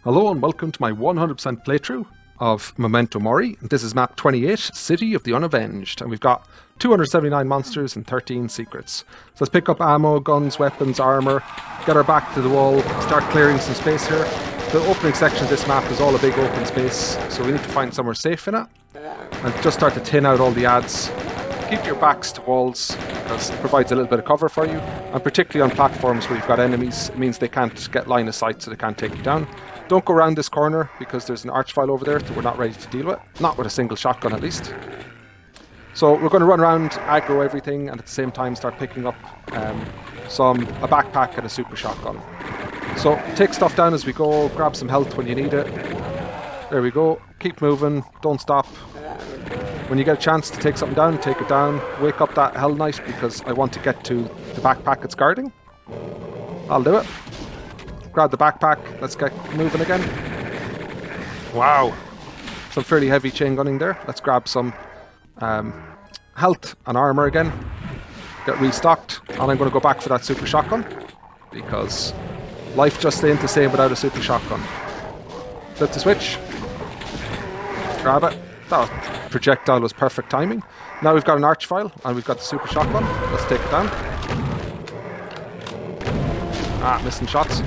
Hello and welcome to my 100% playthrough of Memento Mori. This is map 28, City of the Unavenged, and we've got 279 monsters and 13 secrets. So let's pick up ammo, guns, weapons, armor, get our back to the wall, start clearing some space here. The opening section of this map is all a big open space, so we need to find somewhere safe in it. And just start to thin out all the ads. Keep your backs to walls, because it provides a little bit of cover for you. And particularly on platforms where you've got enemies, it means they can't get line of sight, so they can't take you down. Don't go around this corner, because there's an archvile over there that we're not ready to deal with. Not with a single shotgun, at least. So we're going to run around, aggro everything, and at the same time start picking up a backpack and a super shotgun. So take stuff down as we go, grab some health when you need it. There we go. Keep moving, don't stop. When you get a chance to take something down, take it down. Wake up that Hell Knight, because I want to get to the backpack it's guarding. I'll do it. Grab the backpack, let's get moving again. Wow. Some fairly heavy chain gunning there. Let's grab some health and armor again. Get restocked. And I'm going to go back for that super shotgun, because life just ain't the same without a super shotgun. Flip the switch. Grab it. That projectile was perfect timing. Now we've got an archvile and we've got the super shotgun. Let's take it down. Missing shots.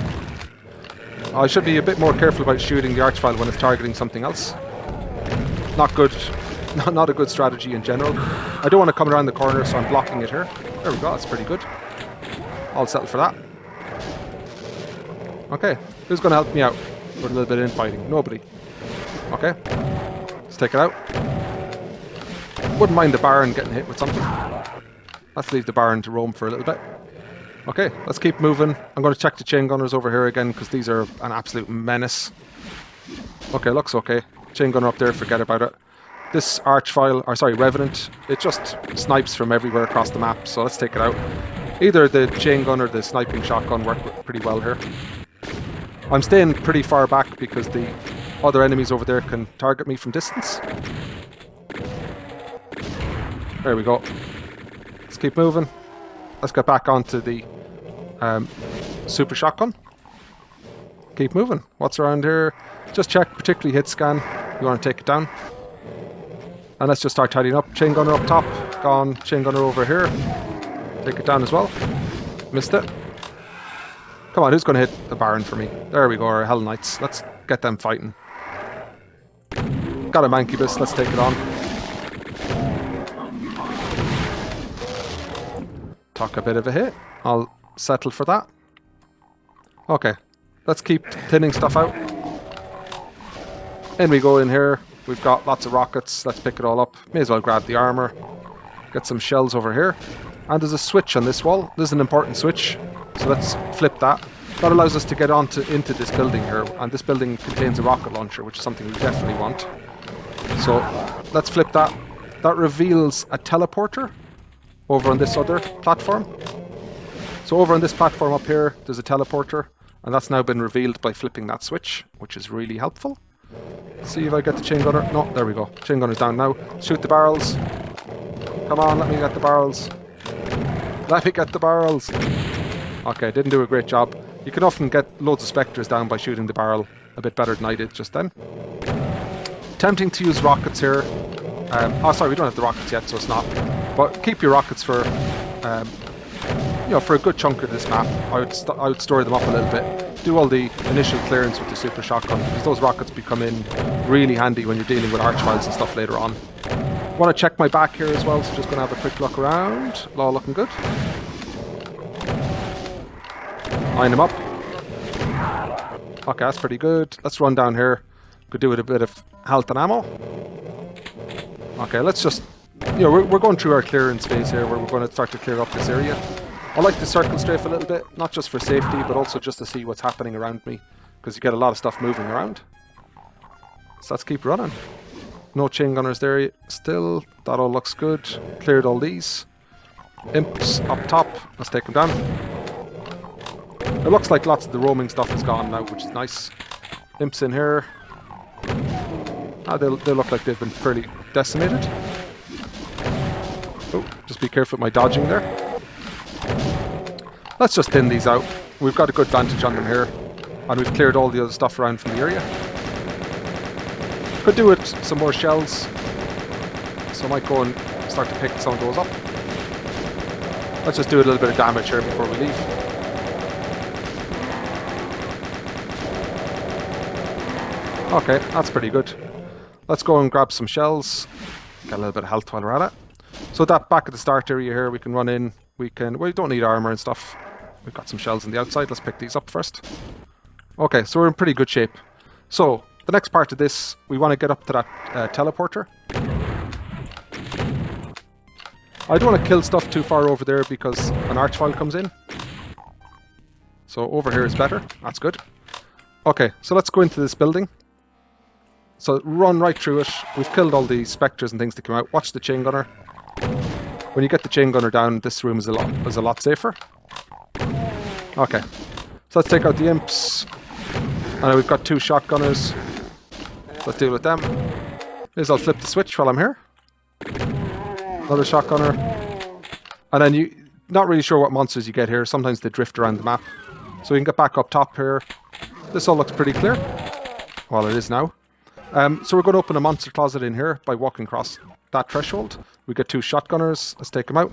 I should be a bit more careful about shooting the archvile when it's targeting something else. Not good. Not a good strategy in general. I don't want to come around the corner, so I'm blocking it here. There we go, that's pretty good. I'll settle for that. Okay, who's going to help me out with a little bit of infighting? Nobody. Okay, let's take it out. Wouldn't mind the Baron getting hit with something. Let's leave the Baron to roam for a little bit. Okay, let's keep moving. I'm going to check the chain gunners over here again, because these are an absolute menace. Okay, looks okay. Chain gunner up there, forget about it. This Revenant, it just snipes from everywhere across the map, so let's take it out. Either the chain gun or the sniping shotgun work pretty well here. I'm staying pretty far back because the other enemies over there can target me from distance. There we go. Let's keep moving. Let's get back onto the super shotgun. Keep moving. What's around here? Just check, particularly hit scan. You want to take it down. And let's just start tidying up. Chain gunner up top. Gone. Chain gunner over here. Take it down as well. Missed it. Come on, who's going to hit the Baron for me? There we go, our Hell Knights. Let's get them fighting. Got a Mancubus. Let's take it on. Took a bit of a hit. I'll settle for that. Okay, let's keep thinning stuff out. In we go in here. We've got lots of rockets. Let's pick it all up. May as well grab the armor. Get some shells over here. And there's a switch on this wall. This is an important switch. So let's flip that. That allows us to get into this building here. And this building contains a rocket launcher, which is something we definitely want. So let's flip that. That reveals a teleporter over on this other platform. So over on this platform up here, there's a teleporter, and that's now been revealed by flipping that switch, which is really helpful. See if I get the chain gunner. No, there we go. Chain gunner's down now. Shoot the barrels. Come on, let me get the barrels. Let me get the barrels. Okay, didn't do a great job. You can often get loads of spectres down by shooting the barrel a bit better than I did just then. Tempting to use rockets here. Sorry, we don't have the rockets yet, so it's not. But keep your rockets for, for a good chunk of this map. I would store them up a little bit. Do all the initial clearance with the super shotgun, because those rockets become in really handy when you're dealing with archviles and stuff later on. Want to check my back here as well, so just going to have a quick look around. All looking good. Line him up. Okay, that's pretty good. Let's run down here. Could do with a bit of health and ammo. Okay, let's just... we're going through our clearance phase here, where we're going to start to clear up this area. I like to circle strafe a little bit, not just for safety, but also just to see what's happening around me, because you get a lot of stuff moving around. So let's keep running. No chain gunners there still. That all looks good. Cleared all these. Imps up top. Let's take them down. It looks like lots of the roaming stuff is gone now, which is nice. Imps in here. They look like they've been fairly decimated. Oh, just be careful with my dodging there. Let's just thin these out. We've got a good vantage on them here. And we've cleared all the other stuff around from the area. Could do with some more shells. So I might go and start to pick some of those up. Let's just do a little bit of damage here before we leave. Okay, that's pretty good. Let's go and grab some shells. Get a little bit of health while we're at it. So that back at the start area here, we can run in. We don't need armor and stuff. We've got some shells on the outside. Let's pick these up first. Okay, so we're in pretty good shape. So the next part of this, we want to get up to that teleporter. I don't want to kill stuff too far over there because an archvile comes in. So over here is better. That's good. Okay, so let's go into this building. So run right through it. We've killed all the spectres and things that come out. Watch the chain gunner. When you get the chain gunner down, this room is a lot safer. Okay, so let's take out the imps. And we've got 2 shotgunners. Let's deal with them. I'll flip the switch while I'm here. Another shotgunner. And then you not really sure what monsters you get here. Sometimes they drift around the map. So we can get back up top here. This all looks pretty clear. Well, it is now. So we're going to open a monster closet in here by walking across that threshold. We get 2 shotgunners. Let's take them out.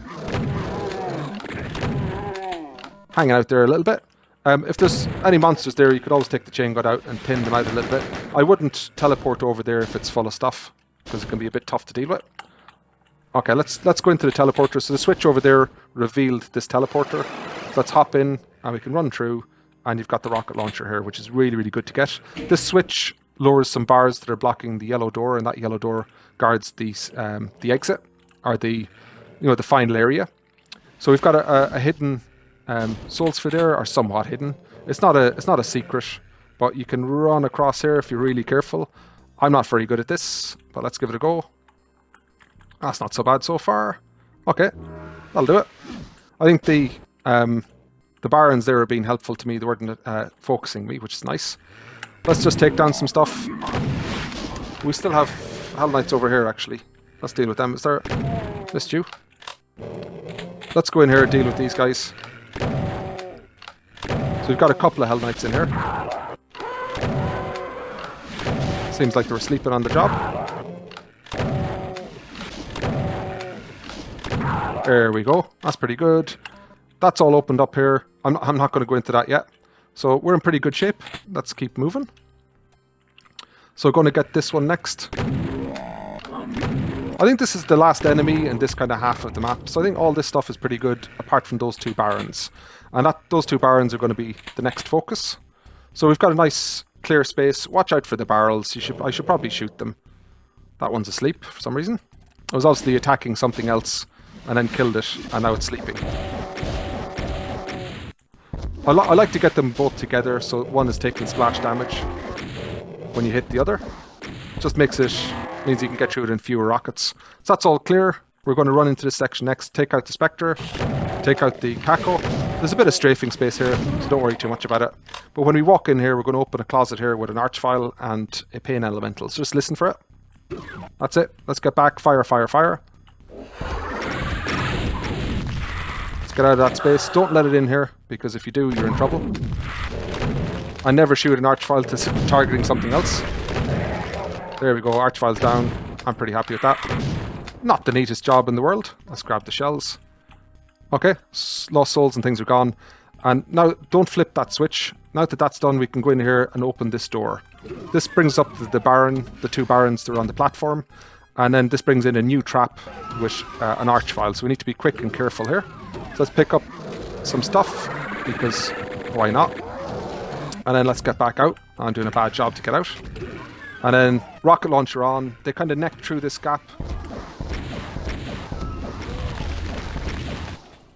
Hanging out there a little bit. If there's any monsters there, you could always take the chain gun out and pin them out a little bit. I wouldn't teleport over there if it's full of stuff, because it can be a bit tough to deal with. Okay, let's go into the teleporter. So the switch over there revealed this teleporter. So let's hop in and we can run through, and you've got the rocket launcher here, which is really, really good to get. This switch lowers some bars that are blocking the yellow door, and that yellow door guards the exit, or the final area. So we've got a hidden soul sphere there, or somewhat hidden. It's not a secret, but you can run across here if you're really careful. I'm not very good at this, but let's give it a go. That's not so bad so far. Okay, that'll do it. I think the barons there are being helpful to me. They weren't focusing me, which is nice. Let's just take down some stuff. We still have Hell Knights over here, actually. Let's deal with them. Is there... Missed you. Let's go in here and deal with these guys. So we've got a couple of Hell Knights in here. Seems like they were sleeping on the job. There we go. That's pretty good. That's all opened up here. I'm not going to go into that yet. So we're in pretty good shape. Let's keep moving. So going to get this one next. I think this is the last enemy in this kind of half of the map. So I think all this stuff is pretty good, apart from those 2 barons. And those 2 barons are going to be the next focus. So we've got a nice clear space. Watch out for the barrels. I should probably shoot them. That one's asleep for some reason. I was obviously attacking something else and then killed it, and now it's sleeping. I like to get them both together, so one is taking splash damage when you hit the other. Just means you can get through it in fewer rockets. So that's all clear. We're going to run into this section next, take out the Spectre, take out the Kako. There's a bit of strafing space here, so don't worry too much about it. But when we walk in here, we're going to open a closet here with an Archvile and a Pain Elemental. So just listen for it. That's it. Let's get back. Fire, fire, fire. Let's get out of that space. Don't let it in here, because if you do, you're in trouble. I never shoot an Archvile to targeting something else. There we go. Archvile's down. I'm pretty happy with that. Not the neatest job in the world. Let's grab the shells. Okay. Lost souls and things are gone. And now, don't flip that switch. Now that that's done, we can go in here and open this door. This brings up the 2 barons that are on the platform. And then this brings in a new trap with an Archvile. So we need to be quick and careful here. So let's pick up some stuff, because why not? And then let's get back out. I'm doing a bad job to get out. And then rocket launcher on. They kind of neck through this gap.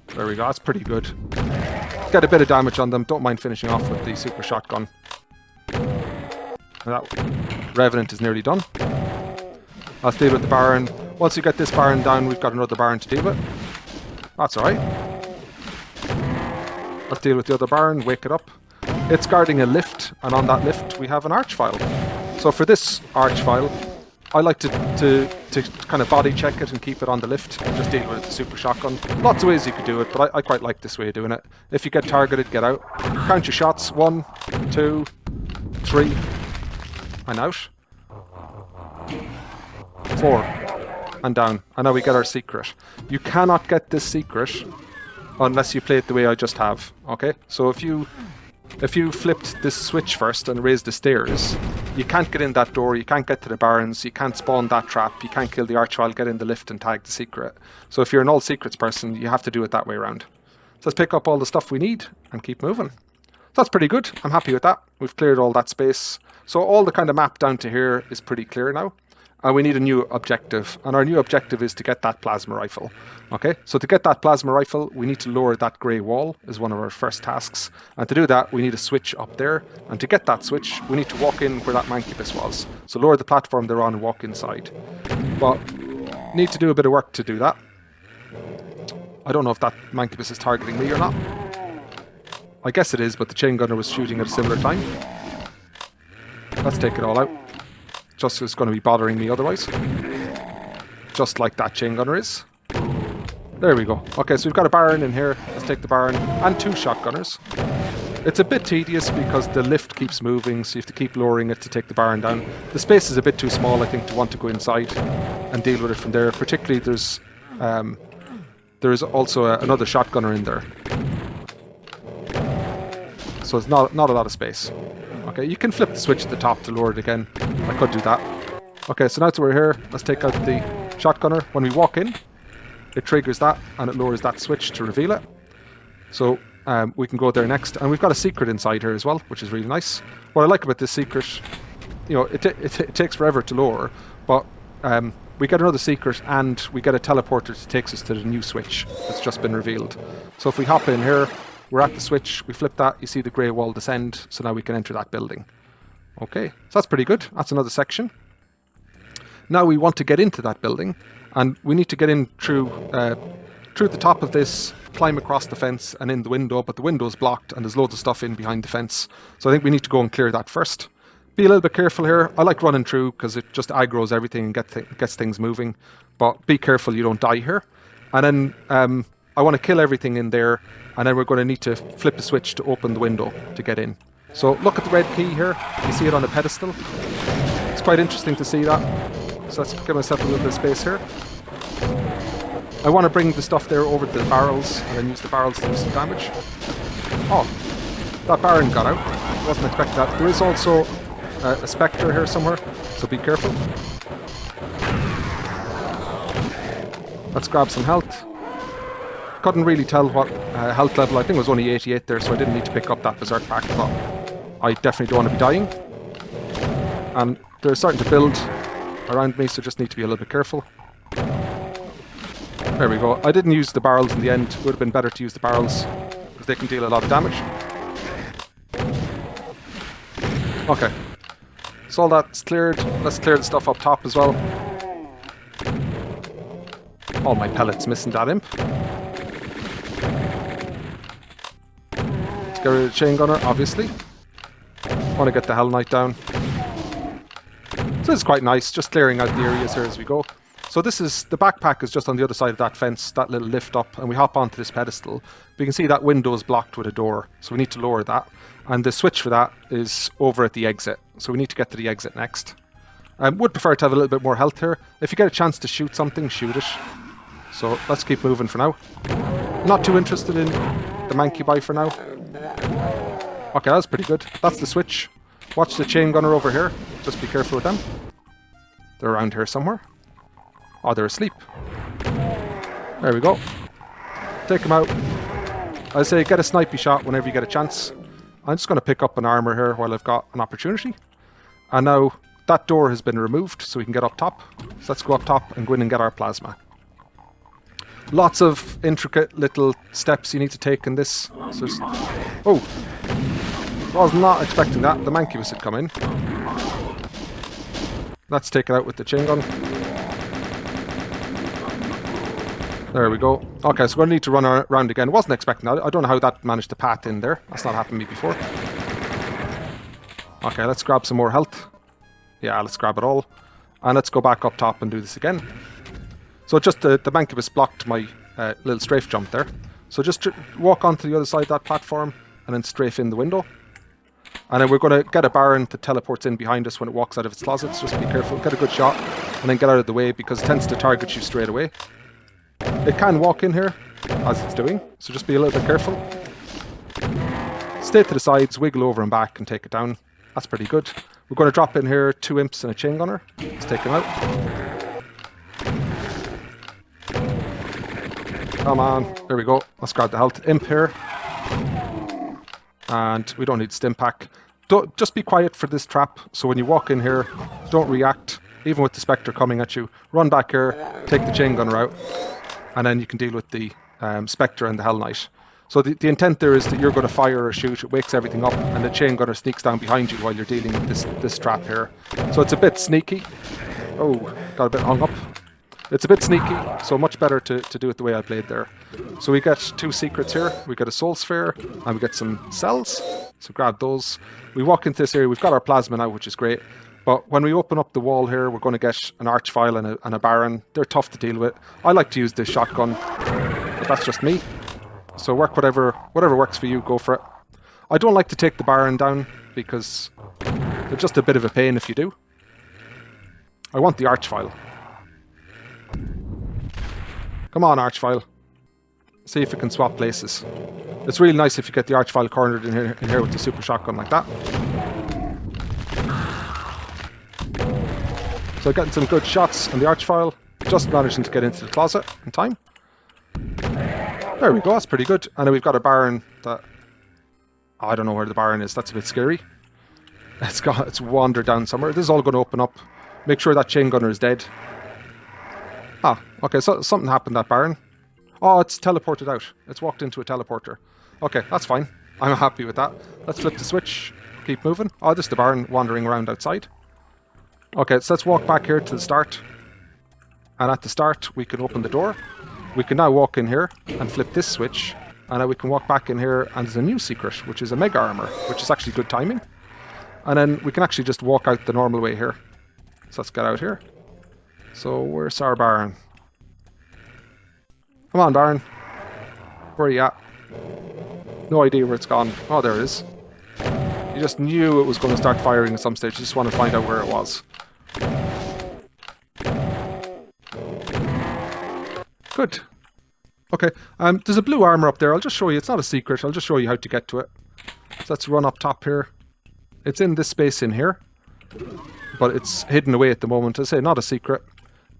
There we go. That's pretty good. Get a bit of damage on them. Don't mind finishing off with the super shotgun. That Revenant is nearly done. Let's deal with the Baron. Once we get this Baron down, we've got another Baron to deal with. That's alright. Let's deal with the other Baron. Wake it up. It's guarding a lift, and on that lift we have an Archvile. So for this Archvile, I like to kind of body check it and keep it on the lift and just deal with the super shotgun. Lots of ways you could do it, but I quite like this way of doing it. If you get targeted, get out. Count your shots. 1, 2, 3, and out. 4, and down. And now we get our secret. You cannot get this secret unless you play it the way I just have. Okay? So if you flipped this switch first and raised the stairs, you can't get in that door, you can't get to the barns, you can't spawn that trap, you can't kill the archvile, get in the lift and tag the secret. So if you're an all secrets person, you have to do it that way around. So let's pick up all the stuff we need and keep moving. So that's pretty good. I'm happy with that. We've cleared all that space. So all the kind of map down to here is pretty clear now. And we need a new objective. And our new objective is to get that plasma rifle. Okay, so to get that plasma rifle, we need to lower that grey wall, is one of our first tasks. And to do that, we need a switch up there. And to get that switch, we need to walk in where that mancubus was. So lower the platform they're on and walk inside. But need to do a bit of work to do that. I don't know if that mancubus is targeting me or not. I guess it is, but the chain gunner was shooting at a similar time. Let's take it all out. Just is going to be bothering me otherwise. Just like that chain gunner is. There we go. Okay, so we've got a barn in here. Let's take the barn. And 2 shotgunners. It's a bit tedious because the lift keeps moving, so you have to keep lowering it to take the barn down. The space is a bit too small, I think, to want to go inside and deal with it from there. Particularly there's also another shotgunner in there. So it's not a lot of space. Okay, you can flip the switch at the top to lower it again. I could do that. Okay, so now that we're here, let's take out the shotgunner. When we walk in, it triggers that and it lowers that switch to reveal it. So we can go there next. And we've got a secret inside here as well, which is really nice. What I like about this secret, you know, it takes forever to lower, but we get another secret and we get a teleporter that takes us to the new switch that's just been revealed. So if we hop in here, we're at the switch, we flip that, you see the grey wall descend, so now we can enter that building. Okay, so that's pretty good. That's another section. Now we want to get into that building, and we need to get in through the top of this, climb across the fence and in the window, but the window's blocked and there's loads of stuff in behind the fence. So I think we need to go and clear that first. Be a little bit careful here. I like running through because it just aggroes everything and gets things moving, but be careful you don't die here. And then I want to kill everything in there, and then we're going to need to flip the switch to open the window to get in. So look at the red key here. You see it on a pedestal. It's quite interesting to see that. So let's give myself a little bit of space here. I want to bring the stuff there over to the barrels and then use the barrels to do some damage. Oh, that Baron got out. Wasn't expecting that. There is also a Spectre here somewhere, so be careful. Let's grab some health. Couldn't really tell what health level. I think it was only 88 there, so I didn't need to pick up that Berserk pack, but I definitely don't want to be dying. And they're starting to build around me, so just need to be a little bit careful. There we go. I didn't use the barrels in the end. It would have been better to use the barrels because they can deal a lot of damage. Okay. So all that's cleared. Let's clear the stuff up top as well. All my pellets missing that imp. Let's get rid of the chain gunner, obviously. Want to get the Hell Knight down. So this is quite nice, just clearing out the areas here as we go. So this is, the backpack is just on the other side of that fence, that little lift up, and we hop onto this pedestal. But you can see that window is blocked with a door, so we need to lower that. And the switch for that is over at the exit, so we need to get to the exit next. Would prefer to have a little bit more health here. If you get a chance to shoot something, shoot it. So let's keep moving for now. Not too interested in the Mancubi for now. Okay, that's pretty good. That's the switch. Watch the chain gunner over here. Just be careful with them. They're around here somewhere. Oh, they're asleep. There we go. Take them out. I say get a snipey shot whenever you get a chance. I'm just going to pick up an armor here while I've got an opportunity. And now that door has been removed so we can get up top. So let's go up top and go in and get our plasma. Lots of intricate little steps you need to take in this. So oh! I was not expecting that. The Mancubus had come in. Let's take it out with the chain gun. There we go. Okay, so we're going to need to run around again. Wasn't expecting that. I don't know how that managed to path in there. That's not happened to me before. Okay, let's grab some more health. Yeah, let's grab it all. And let's go back up top and do this again. So just the Mancubus blocked my little strafe jump there. So just walk onto the other side of that platform and then strafe in the window. And then we're going to get a Baron that teleports in behind us when it walks out of its closet. So just be careful, get a good shot, and then get out of the way because it tends to target you straight away. It can walk in here, as it's doing, so just be a little bit careful. Stay to the sides, wiggle over and back, and take it down. That's pretty good. We're going to drop in here 2 imps and a chain gunner. Let's take them out. Come on, there we go. Let's grab the health. Imp here. And we don't need stim pack. Just be quiet for this trap. So when you walk in here, don't react. Even with the Spectre coming at you, run back here, take the chain gunner out, and then you can deal with the Spectre and the Hell Knight. So the intent there is that you're going to fire or shoot, it wakes everything up, and the chain gunner sneaks down behind you while you're dealing with this trap here. So it's a bit sneaky. Oh, got a bit hung up. It's a bit sneaky, so much better to do it the way I played there. So we get 2 secrets here. We get a Soul Sphere, and we get some cells. So grab those. We walk into this area. We've got our plasma now, which is great. But when we open up the wall here, we're going to get an Archvile and a Baron. They're tough to deal with. I like to use the shotgun, but that's just me. So work whatever works for you, go for it. I don't like to take the Baron down because they're just a bit of a pain if you do. I want the Archvile. Come on, Archvile. See if it can swap places. It's really nice if you get the Archvile cornered in here with the super shotgun like that. So getting some good shots on the Archvile. Just managing to get into the closet in time. There we go, that's pretty good. And then we've got a Baron that... I don't know where the Baron is, that's a bit scary. It's wandered down somewhere. This is all going to open up. Make sure that chain gunner is dead. Ah, okay, so something happened, that Baron. Oh, it's teleported out. It's walked into a teleporter. Okay, that's fine. I'm happy with that. Let's flip the switch. Keep moving. Oh, this is the Baron wandering around outside. Okay, so let's walk back here to the start. And at the start, we can open the door. We can now walk in here and flip this switch. And now we can walk back in here and there's a new secret, which is a Mega Armor, which is actually good timing. And then we can actually just walk out the normal way here. So let's get out here. So where's our Baron? Come on, Baron. Where are you at? No idea where it's gone. Oh, there it is. You just knew it was going to start firing at some stage. You just want to find out where it was. Good. Okay, there's a blue armor up there. I'll just show you. It's not a secret. I'll just show you how to get to it. So let's run up top here. It's in this space in here. But it's hidden away at the moment. I say, not a secret.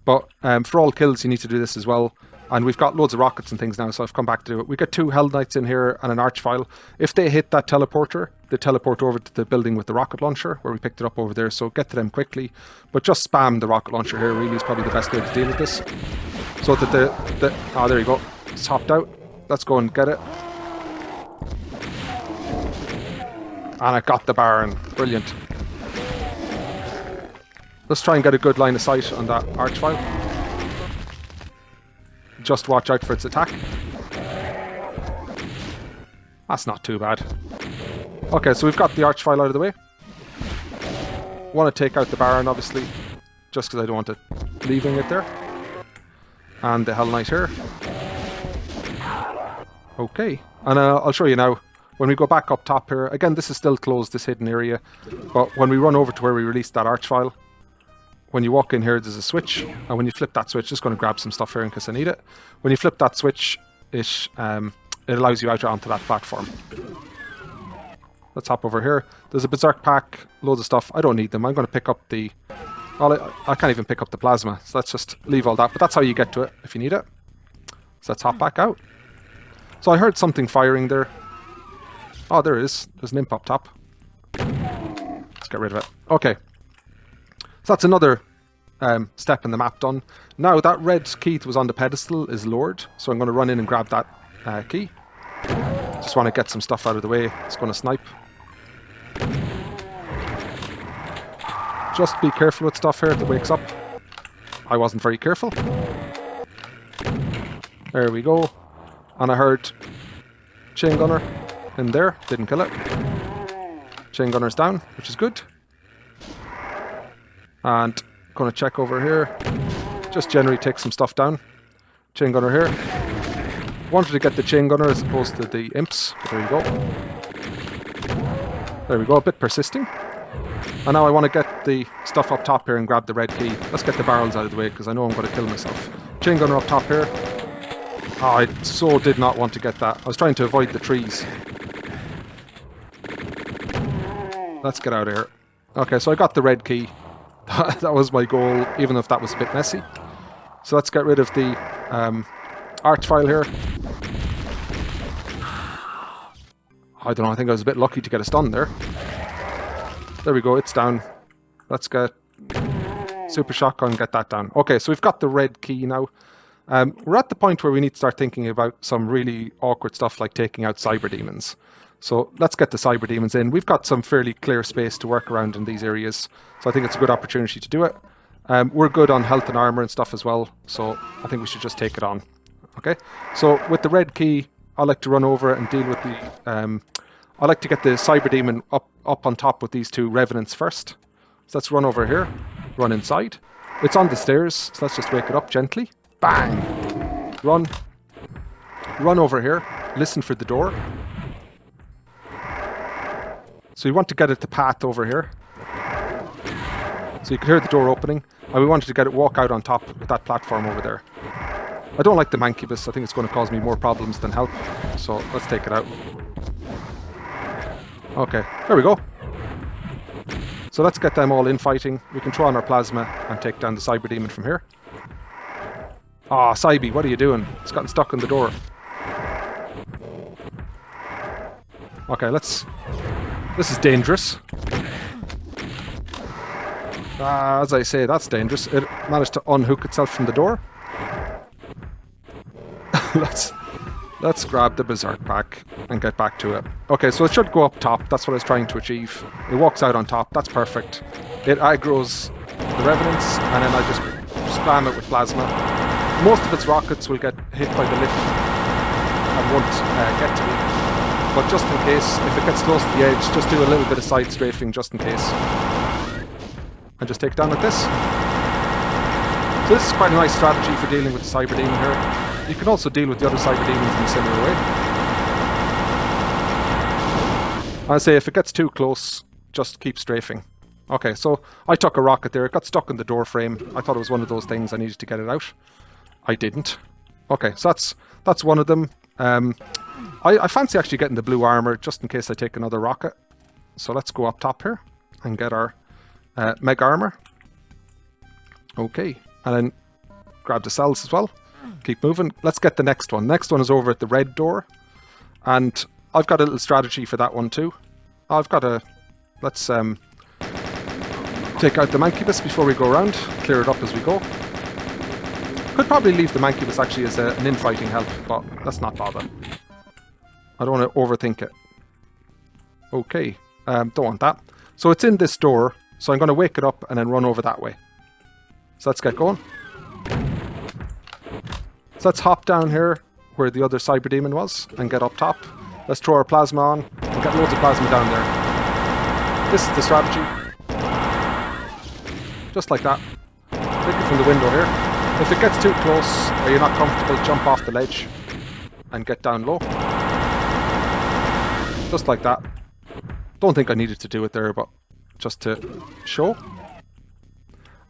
But for all kills, you need to do this as well. And we've got loads of rockets and things now, so I've come back to do it. We get 2 Hell Knights in here and an Archvile. If they hit that teleporter, they teleport over to the building with the rocket launcher, where we picked it up over there, so get to them quickly. But just spam the rocket launcher here, really is probably the best way to deal with this. So that oh, there you go. It's hopped out. Let's go and get it. And I got the Baron. Brilliant. Let's try and get a good line of sight on that Archvile. Just watch out for its attack. That's not too bad. Okay, so we've got the Archvile out of the way. Want to take out the Baron, obviously, just because I don't want it leaving it there. And the Hell Knight here. Okay, and I'll show you now. When we go back up top here, again, this is still closed, this hidden area. But when we run over to where we released that Archvile, when you walk in here, there's a switch, and when you flip that switch, just going to grab some stuff here in case I need it. When you flip that switch, it allows you out onto that platform. Let's hop over here. There's a Berserk pack, loads of stuff. I don't need them. I'm going to pick up the... Well, I can't even pick up the plasma, so let's just leave all that. But that's how you get to it, if you need it. So let's hop back out. So I heard something firing there. Oh, there it is. There's an imp up top. Let's get rid of it. Okay. So that's another step in the map done. Now that red key that was on the pedestal is lowered, so I'm going to run in and grab that key. Just want to get some stuff out of the way. It's going to snipe. Just be careful with stuff here that wakes up. I wasn't very careful. There we go. And I heard chain gunner in there. Didn't kill it. Chain gunner's down, which is good. And going to check over here. Just generally take some stuff down. Chain gunner here. Wanted to get the chain gunner as opposed to the imps. But there you go. There we go, a bit persisting. And now I want to get the stuff up top here and grab the red key. Let's get the barrels out of the way because I know I'm going to kill myself. Chain gunner up top here. Oh, I so did not want to get that. I was trying to avoid the trees. Let's get out of here. Okay, so I got the red key. That was my goal, even if that was a bit messy. So let's get rid of the arch file here. I don't know, I think I was a bit lucky to get a stun there. There we go, it's down. Let's get super shotgun, get that down. Okay, so we've got the red key now. We're at the point where we need to start thinking about some really awkward stuff like taking out cyber demons. So let's get the cyber demons in. We've got some fairly clear space to work around in these areas, so I think it's a good opportunity to do it. We're good on health and armor and stuff as well, so I think we should just take it on. Okay, so with the red key, I like to run over and deal with the... I like to get the cyber demon up on top with these two revenants first. So let's run over here, run inside. It's on the stairs, so let's just wake it up gently. Bang! Run. Run over here, listen for the door. So you want to get it to path over here. So you can hear the door opening. And we wanted to get it walk out on top with that platform over there. I don't like the mancubus. I think it's going to cause me more problems than help. So let's take it out. Okay, there we go. So let's get them all infighting. We can throw on our plasma and take down the cyber demon from here. Ah, oh, Cybe, what are you doing? It's gotten stuck in the door. Okay, let's... This is dangerous. As I say, that's dangerous. It managed to unhook itself from the door. Let's grab the berserk pack and get back to it. Okay, so it should go up top. That's what I was trying to achieve. It walks out on top. That's perfect. It aggroes the revenants, and then I just spam it with plasma. Most of its rockets will get hit by the lip and won't get to me. But just in case, if it gets close to the edge, just do a little bit of side strafing just in case. And just take it down like this. So this is quite a nice strategy for dealing with the cyber demon here. You can also deal with the other cyber demons in a similar way. I say if it gets too close, just keep strafing. Okay, so I took a rocket there. It got stuck in the door frame. I thought it was one of those things I needed to get it out. I didn't. Okay, so that's one of them. I fancy actually getting the blue armor just in case I take another rocket. So let's go up top here and get our mega armor. Okay, and then grab the cells as well. Keep moving. Let's get the next one. Next one is over at the red door. And I've got a little strategy for that one too. I've got a... Let's take out the mancubus before we go around. Clear it up as we go. Could probably leave the mancubus actually as an infighting help, but let's not bother. I don't want to overthink it. Okay, don't want that. So it's in this door, so I'm going to wake it up and then run over that way. So let's get going. So let's hop down here where the other cyber demon was and get up top. Let's throw our plasma on and get loads of plasma down there. This is the strategy. Just like that. Take it from the window here. If it gets too close or you're not comfortable, jump off the ledge and get down low. Just like that. Don't think I needed to do it there, but just to show.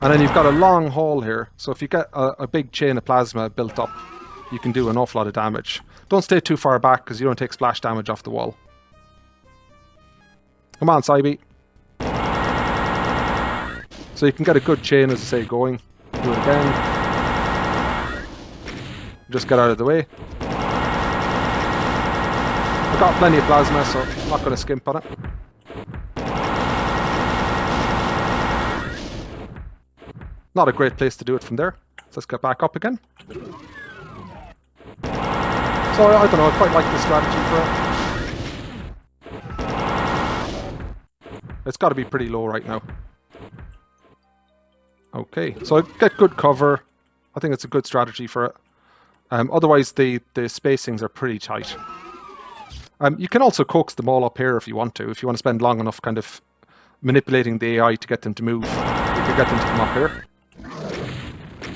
And then you've got a long hall here, so if you get a big chain of plasma built up, you can do an awful lot of damage. Don't stay too far back, because you don't take splash damage off the wall. Come on, Cybe. So you can get a good chain, as I say, going. Do it again. Just get out of the way. I've got plenty of plasma, so I'm not going to skimp on it. Not a great place to do it from there. So let's get back up again. So I don't know, I quite like this strategy for it. It's got to be pretty low right now. Okay, so I get good cover. I think it's a good strategy for it. Otherwise the spacings are pretty tight. You can also coax them all up here if you want to. If you want to spend long enough kind of manipulating the AI to get them to move, you can get them to come up here.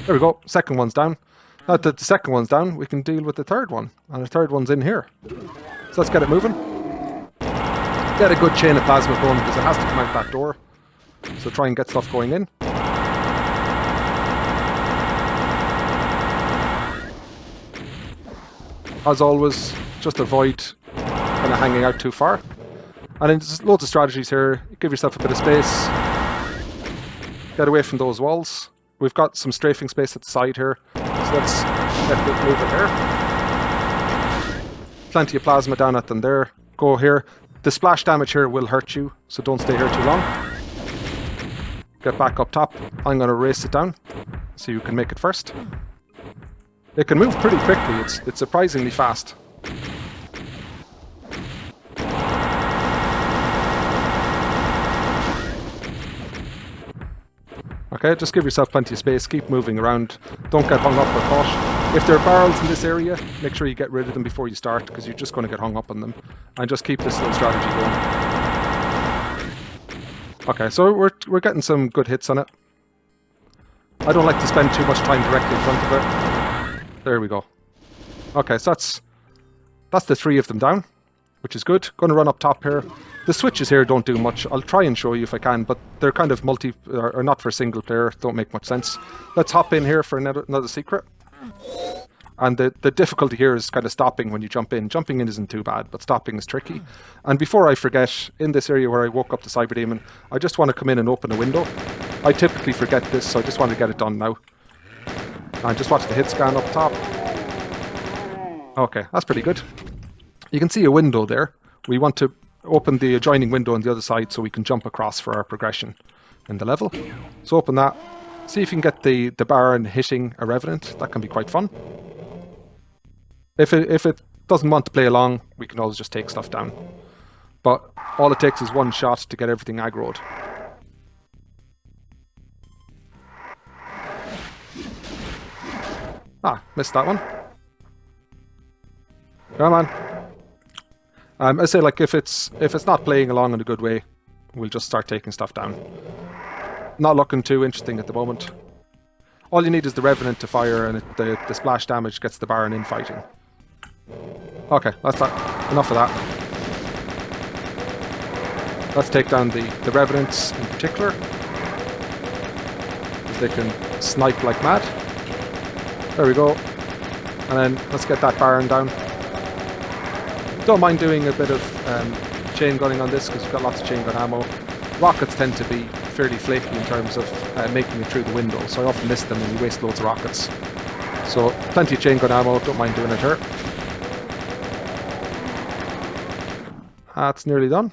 There we go, second one's down. Now that the second one's down, we can deal with the third one. And the third one's in here. So let's get it moving. Get a good chain of plasma going because it has to come out that door. So try and get stuff going in. As always, just avoid kind of hanging out too far. And then there's loads of strategies here. Give yourself a bit of space. Get away from those walls. We've got some strafing space at the side here. So let's get it moving here. Plenty of plasma down at them there. Go here. The splash damage here will hurt you, so don't stay here too long. Get back up top. I'm going to race it down so you can make it first. It can move pretty quickly. It's surprisingly fast. Okay, just give yourself plenty of space. Keep moving around. Don't get hung up or caught. If there are barrels in this area, make sure you get rid of them before you start, because you're just going to get hung up on them. And just keep this little strategy going. Okay, so we're getting some good hits on it. I don't like to spend too much time directly in front of it. There we go. Okay, so that's the 3 of them down, which is good. Going to run up top here. The switches here don't do much. I'll try and show you if I can, but they're kind of or not for single player. Don't make much sense. Let's hop in here for another secret. And the difficulty here is kind of stopping when you jump in. Jumping in isn't too bad, but stopping is tricky. And before I forget, in this area where I woke up the Cyber Demon, I just want to come in and open a window. I typically forget this, so I just want to get it done now. And just watch the hit scan up top. Okay, that's pretty good. You can see a window there. We want to open the adjoining window on the other side so we can jump across for our progression in the level. So open that. See if you can get the Baron hitting a Revenant. That can be quite fun. If it doesn't want to play along, we can always just take stuff down. But all it takes is one shot to get everything aggroed. Ah, missed that one. Come on. I say, like, if it's not playing along in a good way, we'll just start taking stuff down. Not looking too interesting at the moment. All you need is the Revenant to fire, and the splash damage gets the Baron in fighting. Okay, that's that. Enough of that. Let's take down the Revenants in particular, because they can snipe like mad. There we go. And then let's get that Baron down. Don't mind doing a bit of chain gunning on this because we've got lots of chain gun ammo. Rockets tend to be fairly flaky in terms of making it through the window, so I often miss them and you waste loads of rockets. So plenty of chain gun ammo, don't mind doing it here. That's nearly done.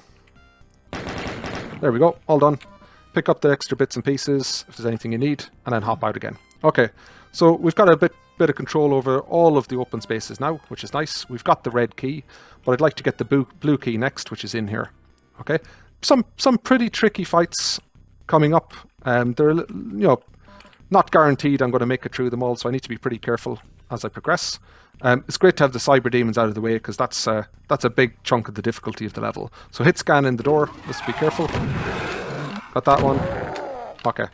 There we go, all done. Pick up the extra bits and pieces if there's anything you need, and then hop out again. Okay, so we've got a bit of control over all of the open spaces now, which is nice. We've got the red key, but I'd like to get the blue key next, which is in here. Okay, some pretty tricky fights coming up. They're not guaranteed I'm going to make it through them all, so I need to be pretty careful as I progress. It's great to have the Cyber Demons out of the way because that's a big chunk of the difficulty of the level. So hit scan in the door. Let's be careful. Got that one. Okay.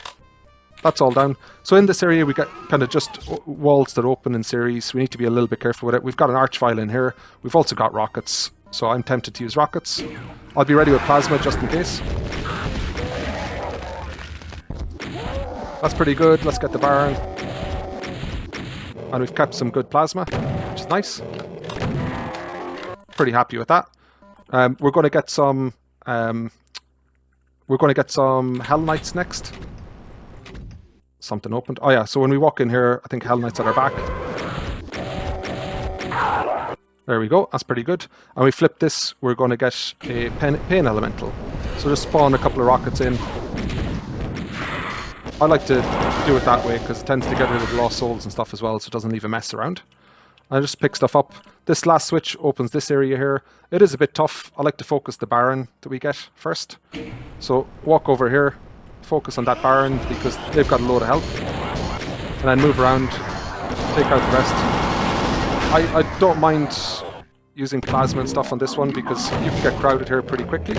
That's all down. So in this area we got kind of just walls that open in series. We need to be a little bit careful with it. We've got an archvile in here. We've also got rockets. So I'm tempted to use rockets. I'll be ready with plasma just in case. That's pretty good. Let's get the Baron. And we've kept some good plasma, which is nice. Pretty happy with that. We're going to get some Hell Knights next. Something opened. Oh yeah, so when we walk in here, I think Hell Knight's at our back. There we go, that's pretty good. And we flip this, we're going to get a Pain Elemental. So just spawn a couple of rockets in. I like to do it that way because it tends to get rid of the lost souls and stuff as well, so it doesn't leave a mess around. I just pick stuff up. This last switch opens this area here. It is a bit tough. I like to focus the Baron that we get first. So walk over here. Focus on that Baron because they've got a load of health, and then move around, take out the rest. I don't mind using plasma and stuff on this one because you can get crowded here pretty quickly.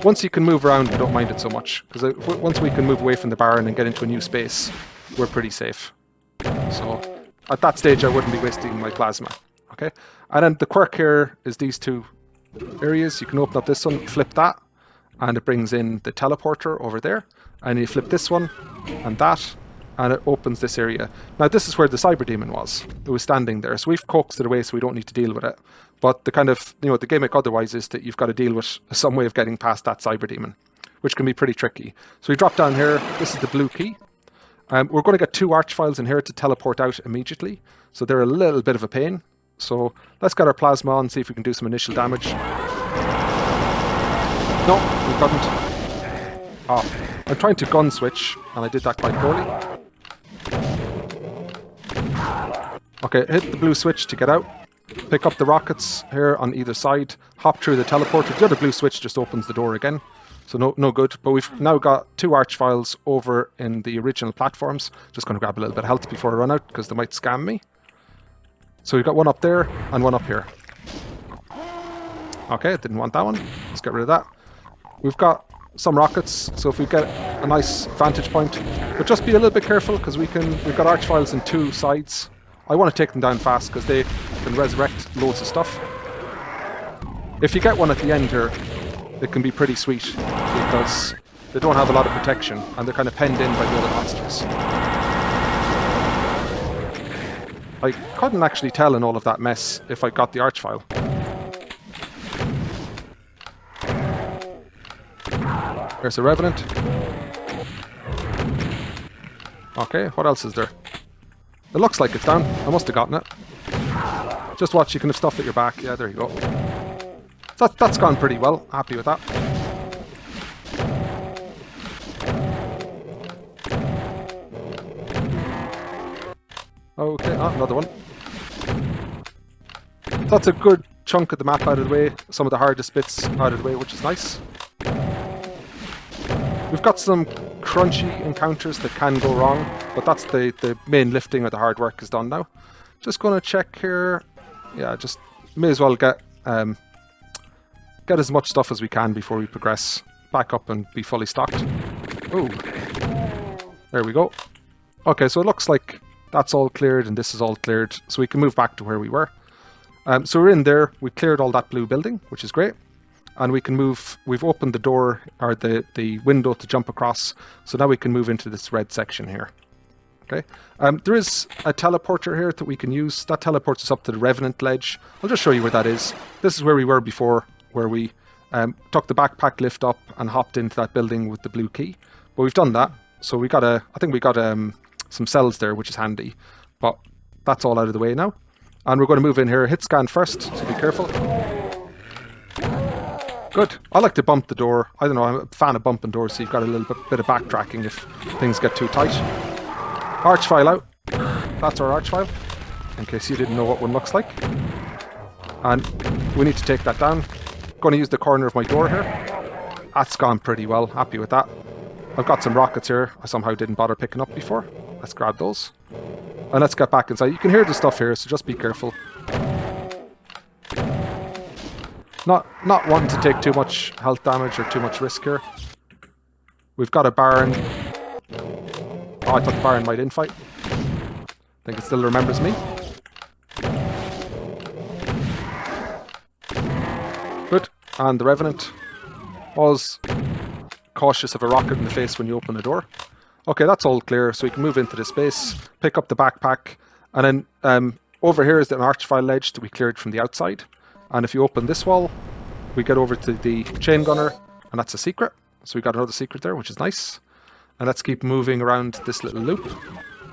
Once you can move around, I don't mind it so much because once we can move away from the Baron and get into a new space, we're pretty safe. So at that stage I wouldn't be wasting my plasma. Okay, and then the quirk here is these two areas. You can open up this one, flip that, and it brings in the teleporter over there. And you flip this one and that, and it opens this area. Now this is where the cyber demon was. It was standing there. So we've coaxed it away so we don't need to deal with it. But the kind of, you know, the gimmick otherwise is that you've got to deal with some way of getting past that cyber demon, which can be pretty tricky. So we drop down here. This is the blue key. We're going to get 2 arch files in here to teleport out immediately. So they're a little bit of a pain. So let's get our plasma on, see if we can do some initial damage. No, we couldn't. Oh, I'm trying to gun switch, and I did that quite poorly. Okay, hit the blue switch to get out. Pick up the rockets here on either side. Hop through the teleporter. The other blue switch just opens the door again. So no good. But we've now got 2 arch files over in the original platforms. Just going to grab a little bit of health before I run out, because they might scam me. So we've got one up there and one up here. Okay, didn't want that one. Let's get rid of that. We've got some rockets, so if we get a nice vantage point, but just be a little bit careful, because we've got arch files in 2 sides. I want to take them down fast because they can resurrect loads of stuff. If you get one at the end here, it can be pretty sweet because they don't have a lot of protection and they're kind of penned in by the other monsters. I couldn't actually tell in all of that mess if I got the arch file. There's a Revenant. Okay, what else is there? It looks like it's down. I must have gotten it. Just watch, you can have stuff at your back. Yeah, there you go. That's gone pretty well. Happy with that. Okay, another one. That's a good chunk of the map out of the way. Some of the hardest bits out of the way, which is nice. We've got some crunchy encounters that can go wrong, but that's the main lifting or the hard work is done now. Just going to check here. Yeah, just may as well get as much stuff as we can before we progress back up and be fully stocked. Ooh, there we go. Okay, so it looks like that's all cleared and this is all cleared, so we can move back to where we were. So we're in there. We cleared all that blue building, which is great. And we can move, we've opened the door, or the window to jump across, so now we can move into this red section here. Okay. There is a teleporter here that we can use. That teleports us up to the Revenant ledge. I'll just show you where that is. This is where we were before, where we took the backpack lift up and hopped into that building with the blue key. But we've done that, so we got I think we got some cells there, which is handy. But that's all out of the way now. And we're going to move in here. Hit scan first, so be careful. Good. I like to bump the door. I don't know, I'm a fan of bumping doors, so you've got a little bit of backtracking if things get too tight. Arch file out. That's our arch file, in case you didn't know what one looks like. And we need to take that down. Going to use the corner of my door here. That's gone pretty well. Happy with that. I've got some rockets here I somehow didn't bother picking up before. Let's grab those. And let's get back inside. You can hear the stuff here, so just be careful. Not wanting to take too much health damage or too much risk here. We've got a Baron. Oh, I thought the Baron might infight. I think it still remembers me. Good. And the Revenant was cautious of a rocket in the face when you open the door. Okay, that's all clear, so we can move into the space, pick up the backpack, and then over here is an arch file ledge that we cleared from the outside. And if you open this wall, we get over to the chain gunner, and that's a secret. So we got another secret there, which is nice. And let's keep moving around this little loop.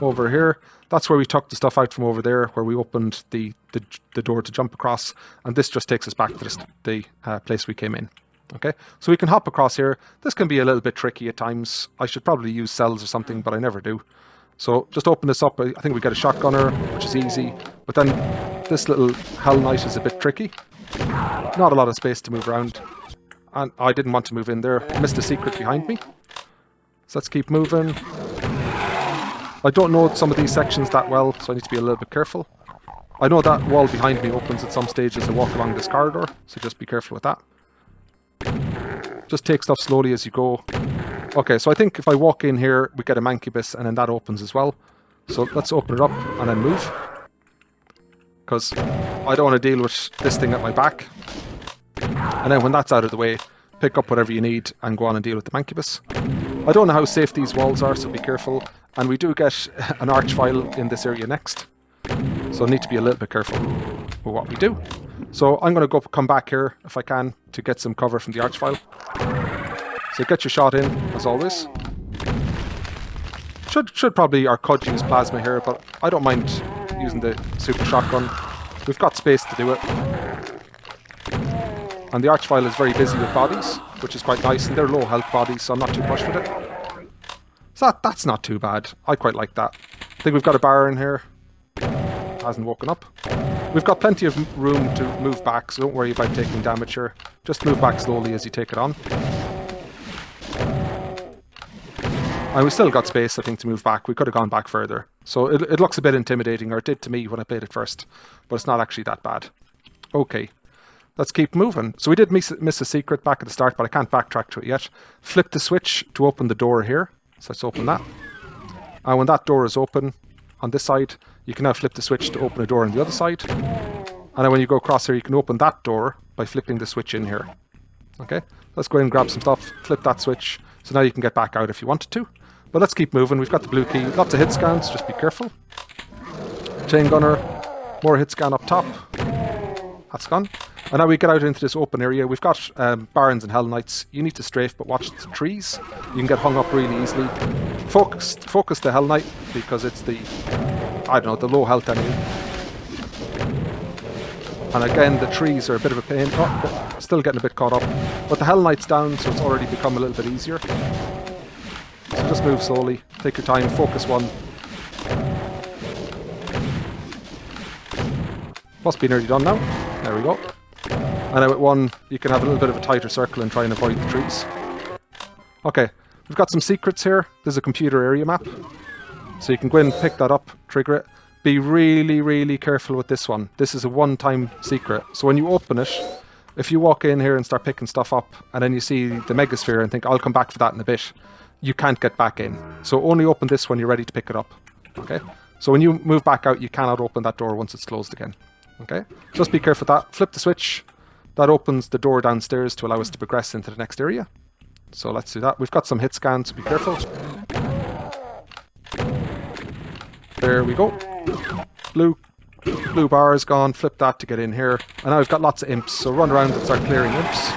Over here, that's where we took the stuff out from over there, where we opened the door to jump across. And this just takes us back to the place we came in. Okay, so we can hop across here. This can be a little bit tricky at times. I should probably use cells or something, but I never do. So just open this up. I think we get a shotgunner, which is easy. But then this little Hell Knight is a bit tricky. Not a lot of space to move around. And I didn't want to move in there. I missed a secret behind me. So let's keep moving. I don't know some of these sections that well, so I need to be a little bit careful. I know that wall behind me opens at some stage as I walk along this corridor, so just be careful with that. Just take stuff slowly as you go. Okay, so I think if I walk in here, we get a Mancubus, and then that opens as well. So let's open it up and then move. Because I don't want to deal with this thing at my back. And then when that's out of the way, pick up whatever you need and go on and deal with the Mancubus. I don't know how safe these walls are, so be careful. And we do get an arch file in this area next, so I need to be a little bit careful with what we do. So I'm going to come back here, if I can, to get some cover from the arch file. So get your shot in, as always. Should probably our CUD use plasma here, but I don't mind using the super shotgun. We've got space to do it. And the arch file is very busy with bodies, which is quite nice, and they're low health bodies, so I'm not too pushed with it. So that's not too bad. I quite like that. I think we've got a bar in here. Hasn't woken up. We've got plenty of room to move back, so don't worry about taking damage here. Just move back slowly as you take it on. And we still got space, I think, to move back. We could have gone back further. So it looks a bit intimidating, or it did to me when I played it first. But it's not actually that bad. Okay, let's keep moving. So we did miss a secret back at the start, but I can't backtrack to it yet. Flip the switch to open the door here. So let's open that. And when that door is open on this side, you can now flip the switch to open a door on the other side. And then when you go across here, you can open that door by flipping the switch in here. Okay, let's go in and grab some stuff, flip that switch. So now you can get back out if you wanted to. But let's keep moving. We've got the blue key. Lots of hit scans, just be careful. Chain gunner, more hit scan up top. That's gone. And now we get out into this open area. We've got Barons and Hell Knights. You need to strafe, but watch the trees. You can get hung up really easily. Focus the Hell Knight, because it's the, I don't know, the low health enemy. And again, the trees are a bit of a pain. Oh, still getting a bit caught up. But the Hell Knight's down, so it's already become a little bit easier. So just move slowly, take your time, focus one. Must be nearly done now. There we go. And now with one, you can have a little bit of a tighter circle and try and avoid the trees. Okay, we've got some secrets here. This is a computer area map. So you can go in and pick that up, trigger it. Be really, really careful with this one. This is a one-time secret. So when you open it, if you walk in here and start picking stuff up, and then you see the Megasphere and think, I'll come back for that in a bit, you can't get back in. So only open this when you're ready to pick it up. Okay? So when you move back out, you cannot open that door once it's closed again. Okay? Just be careful with that. Flip the switch. That opens the door downstairs to allow us to progress into the next area. So let's do that. We've got some hit scans, so be careful. There we go. Blue bar is gone. Flip that to get in here. And now we've got lots of imps, so run around and start clearing imps.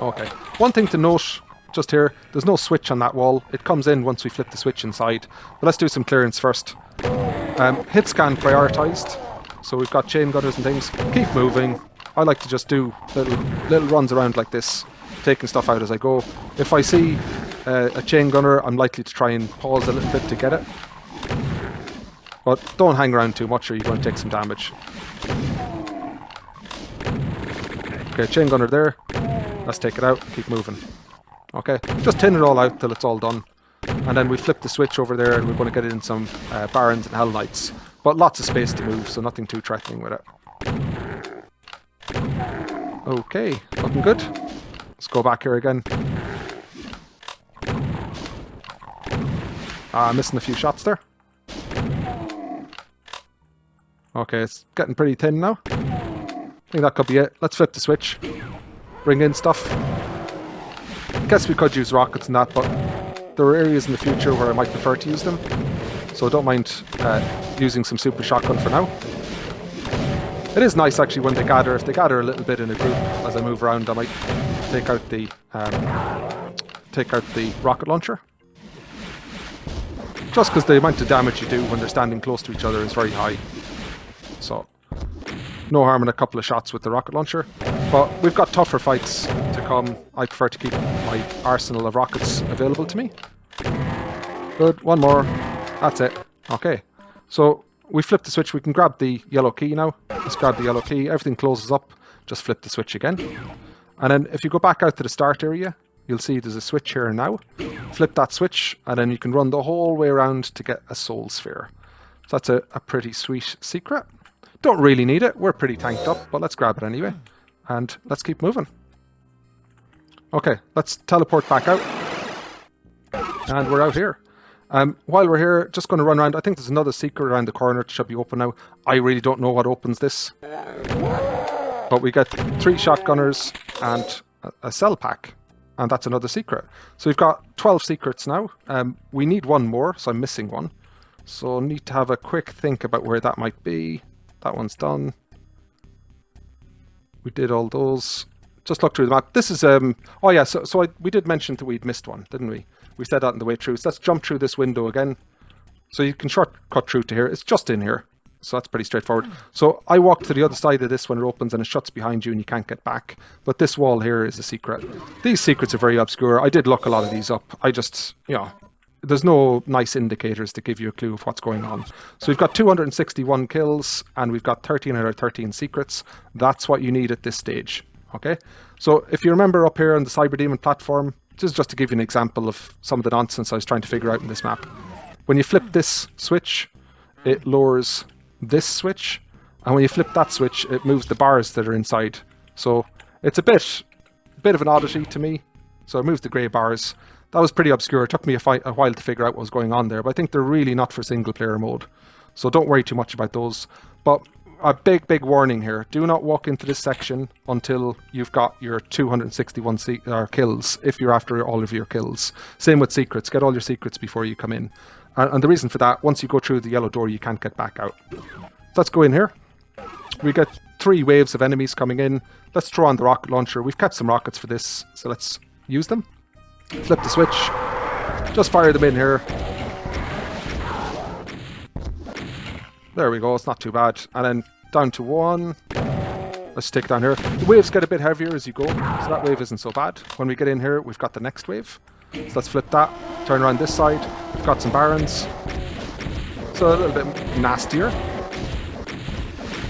Okay. One thing to note just here, there's no switch on that wall. It comes in once we flip the switch inside. But let's do some clearance first. Hit scan prioritized. So we've got chain gunners and things. Keep moving. I like to just do little runs around like this, taking stuff out as I go. If I see a chain gunner, I'm likely to try and pause a little bit to get it. But don't hang around too much or you're going to take some damage. Okay, chain gunner there. Let's take it out and keep moving. Okay, just tin it all out till it's all done. And then we flip the switch over there and we're going to get in some Barons and Hell Knights. But lots of space to move, so nothing too threatening with it. Okay, looking good. Let's go back here again. Missing a few shots there. Okay, it's getting pretty thin now. I think that could be it. Let's flip the switch. Bring in stuff. Guess we could use rockets and that, but there are areas in the future where I might prefer to use them. So I don't mind using some super shotgun for now. It is nice actually when they gather. If they gather a little bit in a group as I move around, I might take out the rocket launcher. Just because the amount of damage you do when they're standing close to each other is very high. So no harm in a couple of shots with the rocket launcher. But we've got tougher fights to come. I prefer to keep my arsenal of rockets available to me. Good, one more. That's it. Okay. So we flip the switch. We can grab the yellow key now. Let's grab the yellow key. Everything closes up. Just flip the switch again. And then if you go back out to the start area, you'll see there's a switch here now. Flip that switch and then you can run the whole way around to get a soul sphere. So that's a pretty sweet secret. Don't really need it. We're pretty tanked up, but let's grab it anyway. And let's keep moving. Okay, let's teleport back out. And we're out here. While we're here, just going to run around. I think there's another secret around the corner. It should be open now. I really don't know what opens this. But we get 3 shotgunners and a cell pack, and that's another secret. So we've got 12 secrets now. We need one more, so I'm missing one. So need to have a quick think about where that might be. That one's done. We did all those. Just look through the map. This is oh yeah. So we did mention that we'd missed one, didn't we? We said that on the way through. So let's jump through this window again. So you can shortcut through to here. It's just in here. So that's pretty straightforward. So I walk to the other side of this when it opens and it shuts behind you and you can't get back. But this wall here is a secret. These secrets are very obscure. I did look a lot of these up. I just, you know, there's no nice indicators to give you a clue of what's going on. So we've got 261 kills and we've got 13 out of 13 secrets. That's what you need at this stage. Okay. So if you remember up here on the Cyber Demon platform, this is just to give you an example of some of the nonsense I was trying to figure out in this map. When you flip this switch, it lowers this switch, and when you flip that switch it moves the bars that are inside. So it's a bit of an oddity to me. So it moves the grey bars. That was pretty obscure. It took me a while to figure out what was going on there, but I think they're really not for single player mode, so don't worry too much about those. But a big warning here: do not walk into this section until you've got your 261 kills, if you're after all of your kills. Same with secrets, get all your secrets before you come in. And the reason for that, once you go through the yellow door, you can't get back out. So let's go in here. We get 3 waves of enemies coming in. Let's throw on the rocket launcher. We've kept some rockets for this, so let's use them. Flip the switch. Just fire them in here. There we go, it's not too bad. And then down to 1. Let's take it down here. The waves get a bit heavier as you go, so that wave isn't so bad. When we get in here, we've got the next wave. So let's flip that, turn around this side. We've got some barons. So a little bit nastier.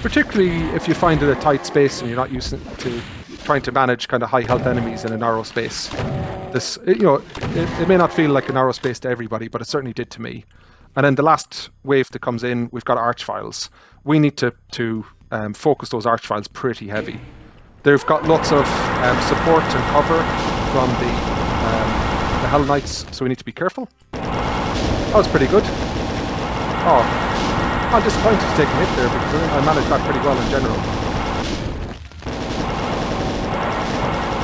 Particularly if you find it a tight space and you're not used to trying to manage kind of high health enemies in a narrow space. This, you know, it may not feel like a narrow space to everybody, but it certainly did to me. And then the last wave that comes in, we've got archviles. We need to focus those archviles pretty heavy. They've got lots of support and cover from the Hell Knights, so we need to be careful. That was pretty good. Oh, I'm disappointed to take a hit there because I managed that pretty well in general.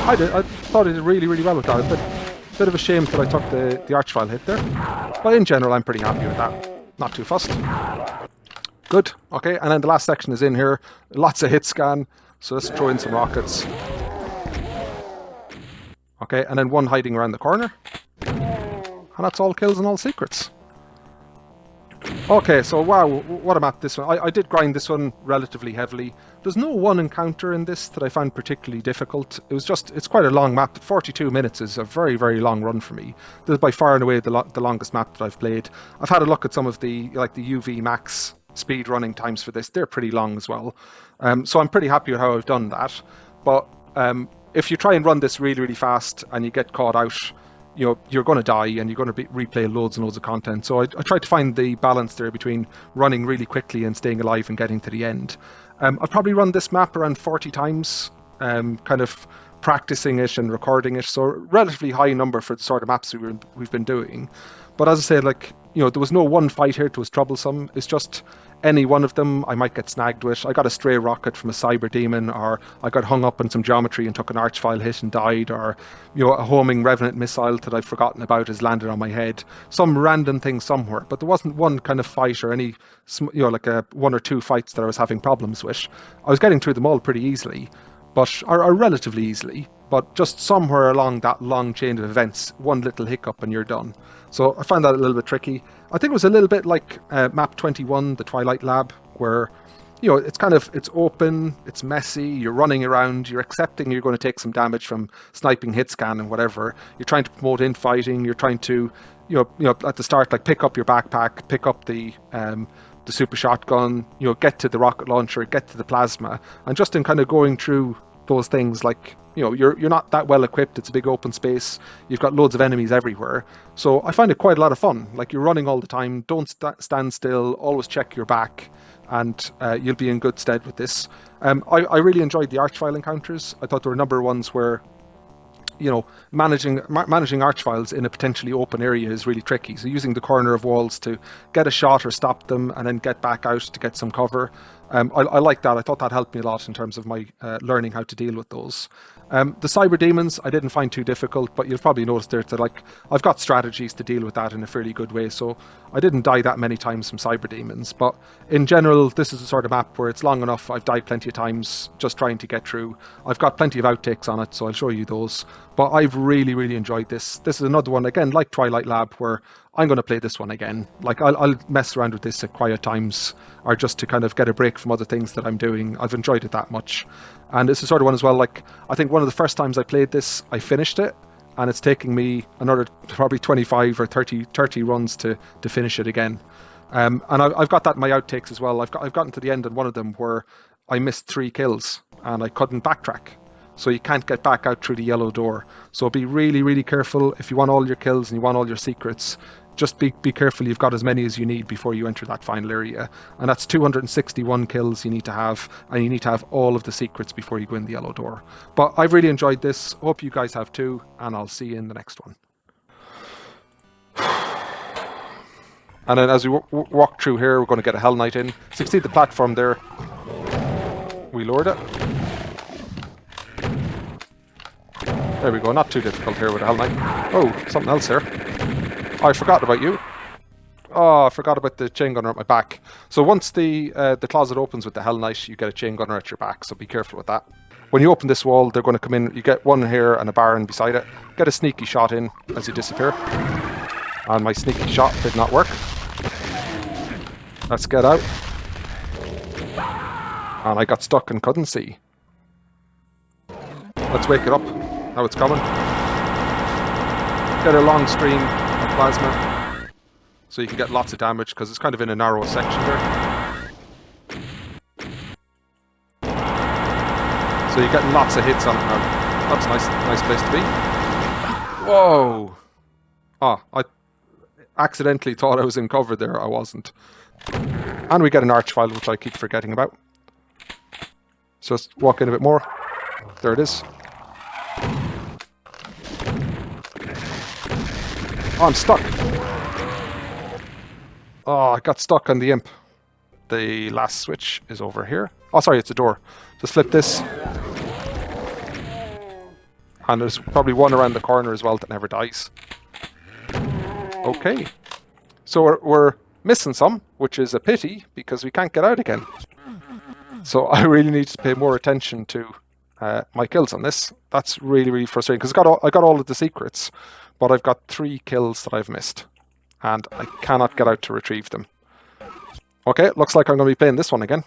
I thought I did really well with that. A bit of a shame that I took the archvile hit there. But in general, I'm pretty happy with that. Not too fussed. Good. Okay, and then the last section is in here. Lots of hit scan. So let's throw in some rockets. Okay, and then one hiding around the corner. And that's all kills and all secrets. Okay, so wow, what a map this one. I did grind this one relatively heavily. There's no one encounter in this that I found particularly difficult. It's quite a long map. 42 minutes is a very long run for me. This is by far and away the longest map that I've played. I've had a look at some of the UV max speed running times for this. They're pretty long as well. So I'm pretty happy with how I've done that. But if you try and run this really fast and you get caught out, you know, you're going to die and you're going to replay loads and loads of content. So I tried to find the balance there between running really quickly and staying alive and getting to the end. I've probably run this map around 40 times, kind of practicing it and recording it. So relatively high number for the sort of maps we've been doing. But as I say, like, you know, there was no one fight here that was troublesome. It's just any one of them I might get snagged with. I got a stray rocket from a cyber demon, or I got hung up on some geometry and took an archvile hit and died, or, you know, a homing revenant missile that I've forgotten about has landed on my head. Some random thing somewhere, but there wasn't one kind of fight or any, you know, like one or two fights that I was having problems with. I was getting through them all pretty easily, or relatively easily, but just somewhere along that long chain of events, one little hiccup and you're done. So I found that a little bit tricky. I think it was a little bit like Map28, the Twilight Lab, where, you know, it's open, it's messy, you're running around, you're accepting you're going to take some damage from sniping, hit scan and whatever. You're trying to promote infighting, you're trying to, you know, at the start, like, pick up your backpack, pick up the super shotgun, you know, get to the rocket launcher, get to the plasma, and just in kind of going through those things, like, you know, you're not that well equipped. It's a big open space. You've got loads of enemies everywhere. So I find it quite a lot of fun. Like, you're running all the time. Don't stand still. Always check your back, and you'll be in good stead with this. I really enjoyed the archvile encounters. I thought there were a number of ones where you know, managing archviles in a potentially open area is really tricky. So using the corner of walls to get a shot or stop them and then get back out to get some cover. I like that. I thought that helped me a lot in terms of my learning how to deal with those. The cyber demons I didn't find too difficult, but you'll probably notice there that like I've got strategies to deal with that in a fairly good way, so I didn't die that many times from cyber demons. But in general, this is a sort of map where it's long enough. I've died plenty of times just trying to get through. I've got plenty of outtakes on it, so I'll show you those. But I've really enjoyed this. This is another one, again, like Twilight Lab, where I'm going to play this one again. Like, I'll mess around with this at quiet times, or just to kind of get a break from other things that I'm doing. I've enjoyed it that much. And this is sort of one as well, like, I think one of the first times I played this, I finished it, and it's taking me another probably 25 or 30 runs to finish it again. And I've got that in my outtakes as well. I've gotten to the end in one of them where I missed 3 kills, and I couldn't backtrack. So you can't get back out through the yellow door. So be really careful. If you want all your kills and you want all your secrets, just be careful you've got as many as you need before you enter that final area. And that's 261 kills you need to have, and you need to have all of the secrets before you go in the yellow door. But I've really enjoyed this. Hope you guys have too, and I'll see you in the next one. And then as we walk through here, we're going to get a Hell Knight in. So you can see the platform there. We lowered it. There we go, not too difficult here with a Hell Knight. Oh, something else here. Oh, I forgot about you. Oh, I forgot about the chain gunner at my back. So once the closet opens with the Hell Knight, you get a chain gunner at your back, so be careful with that. When you open this wall, they're going to come in. You get one here and a baron beside it. Get a sneaky shot in as you disappear. And my sneaky shot did not work. Let's get out. And I got stuck and couldn't see. Let's wake it up. Now it's coming. Get a long stream of plasma so you can get lots of damage because it's kind of in a narrow section there. So you're getting lots of hits on it now. That's a nice place to be. Whoa! Ah, I accidentally thought I was in cover there. I wasn't. And we get an arch file, which I keep forgetting about. So let's walk in a bit more. There it is. Oh, I'm stuck. Oh, I got stuck on the imp. The last switch is over here. Oh, sorry, it's a door. Just flip this. And there's probably one around the corner as well that never dies. Okay. So we're missing some, which is a pity, because we can't get out again. So I really need to pay more attention to my kills on this. That's really frustrating, because I got all of the secrets, but I've got 3 kills that I've missed, and I cannot get out to retrieve them. Okay, looks like I'm going to be playing this one again.